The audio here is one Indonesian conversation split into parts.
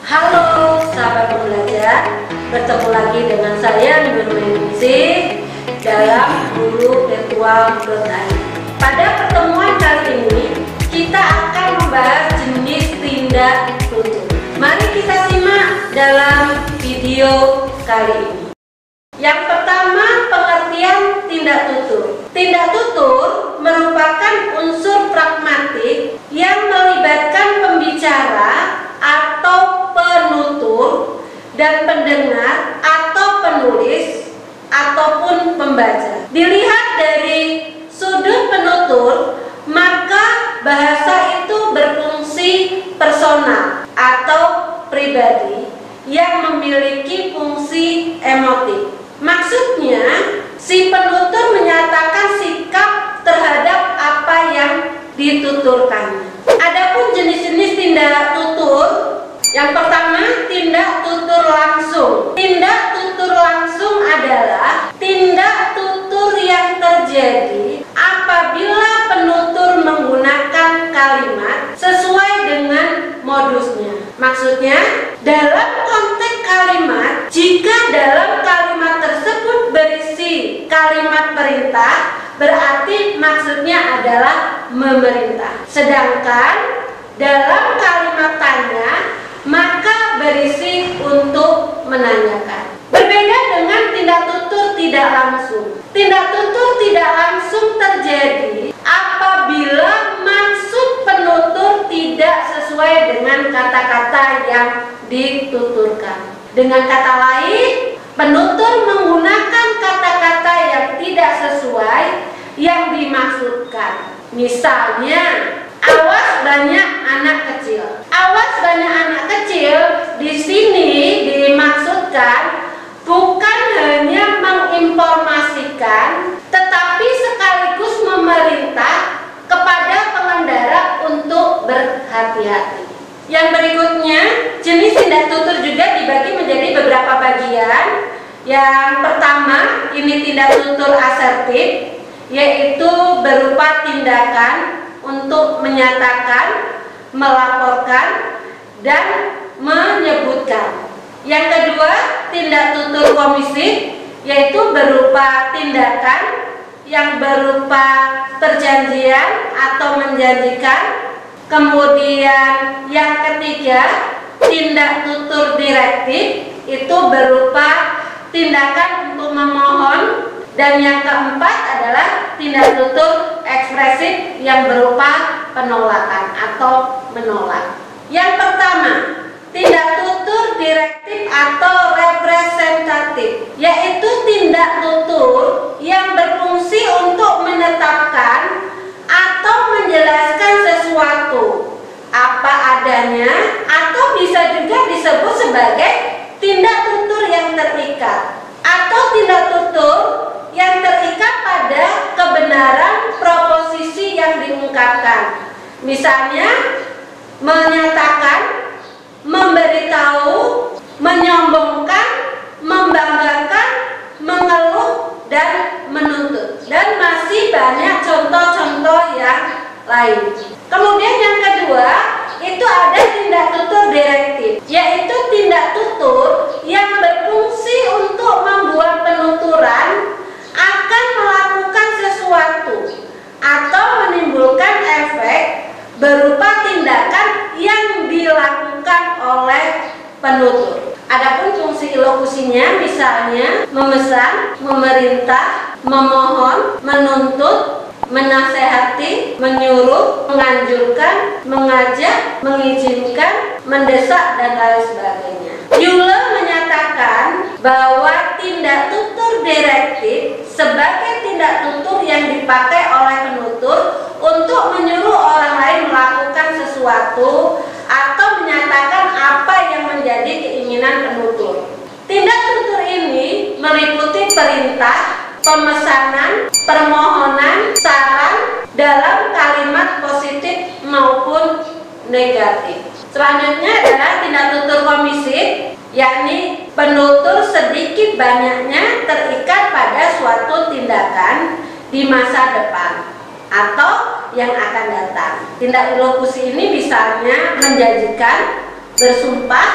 Halo sahabat pembelajar, bertemu lagi dengan saya Nurmenizi dalam Guru Virtual.id. Pada pertemuan kali ini kita akan membahas jenis tindak tutur. Mari kita simak dalam video kali ini. Yang pertama, pengertian tindak tutur. Tindak tutur merupakan unsur pragmatik yang melibatkan pembicara atau penutur dan pendengar atau penulis ataupun pembaca. Dilihat dari sudut penutur, maka bahasa itu berfungsi personal atau pribadi yang memiliki fungsi emotif. Maksudnya, si penutur menyatakan sikap terhadap apa yang dituturkannya. Adapun jenis-jenis tindak tutur, yang pertama, tindak tutur langsung. Tindak tutur langsung adalah tindak tutur yang terjadi apabila penutur menggunakan kalimat sesuai dengan modusnya. Maksudnya, dalam konteks kalimat, jika dalam kalimat tersebut berisi kalimat perintah, berarti maksudnya adalah memerintah. Sedangkan dalam kalimat tanya, maka berisi untuk menanyakan. Berbeda dengan tindak tutur tidak langsung. Tindak tutur tidak langsung terjadi apabila maksud penutur tidak sesuai dengan kata-kata yang dituturkan. Dengan kata lain, penutur menggunakan kata-kata yang tidak sesuai yang dimaksudkan. Misalnya, awas banyak anak kecil. Awas banyak anak kecil di sini dimaksudkan bukan hanya menginformasikan, tetapi sekaligus memerintah kepada pengendara untuk berhati-hati. Yang berikutnya, jenis tindak tutur juga dibagi menjadi beberapa bagian. Yang pertama, ini tindak tutur asertif, yaitu berupa tindakan untuk menyatakan, melaporkan, dan menyebutkan. Yang kedua, tindak tutur komisif, yaitu berupa tindakan yang berupa perjanjian atau menjanjikan. Kemudian yang ketiga, tindak tutur direktif, itu berupa tindakan untuk memohon. Dan yang keempat adalah tindak tutur ekspresif yang berupa penolakan atau menolak. Yang pertama, tindak tutur direktif atau representatif, yaitu tindak tutur yang berfungsi untuk menetapkan atau menjelaskan sesuatu apa adanya, atau bisa juga disebut sebagai tindak tutur yang terikat atau tindak tutur yang terikat pada kebenaran proposisi yang diungkapkan. Misalnya, menyatakan, memberitahu, menyombongkan, membanggakan, mengeluh, dan menuntut. Dan masih banyak contoh-contoh yang lain. Kemudian yang kedua, itu ada tindak tutur direktif, yaitu tindak tutur yang berfungsi untuk membuat penuturan akan melakukan sesuatu atau menimbulkan efek berupa tindakan yang dilakukan oleh penutur. Adapun fungsi ilokusinya misalnya memesan, memerintah, memohon, menuntut, menasehati, menyuruh, menganjurkan, mengajak, mengizinkan, mendesak, dan lain sebagainya. Euler menyatakan bahwa tindak tutur direktif sebagai tindak tutur yang dipakai oleh penutur untuk menyuruh orang lain melakukan sesuatu atau menyatakan apa yang menjadi keinginan penutur. Tindak tutur ini meliputi perintah, pemesanan, permohonan, saran dalam kalimat positif maupun negatif. Selanjutnya adalah tindak tutur komisif, yakni penutur sedikit banyaknya terikat pada suatu tindakan di masa depan atau yang akan datang. Tindak ilokusi ini misalnya menjanjikan, bersumpah,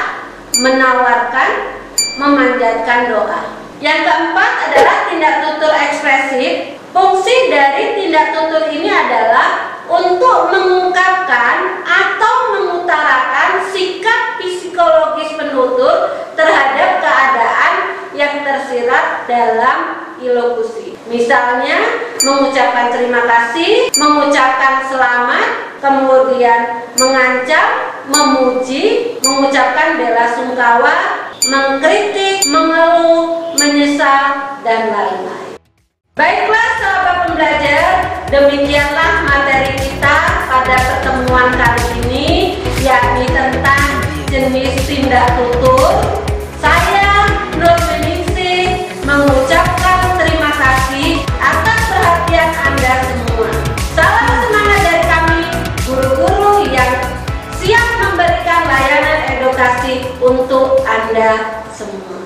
menawarkan, memanjatkan doa. Yang keempat adalah tindak tutur ekspresif. Fungsi dari tindak tutur ini adalah untuk mengungkapkan atau mengutarakan sikap psikologis penutur terhadap keadaan yang tersirat dalam ilokusi. Misalnya mengucapkan terima kasih, mengucapkan selamat, kemudian mengancam, memuji, mengucapkan bela sungkawa, mengkritik, mengeluh, menyesal, dan lain-lain. Baiklah sahabat pembelajar, demikianlah materi kita pada pertemuan kali ini, yakni tentang jenis tindak tutur. Saya Nurmeningsih mengucapkan terima kasih atas perhatian Anda semua. Salam semangat dari kami, guru-guru yang siap memberikan layanan edukasi untuk Anda semua.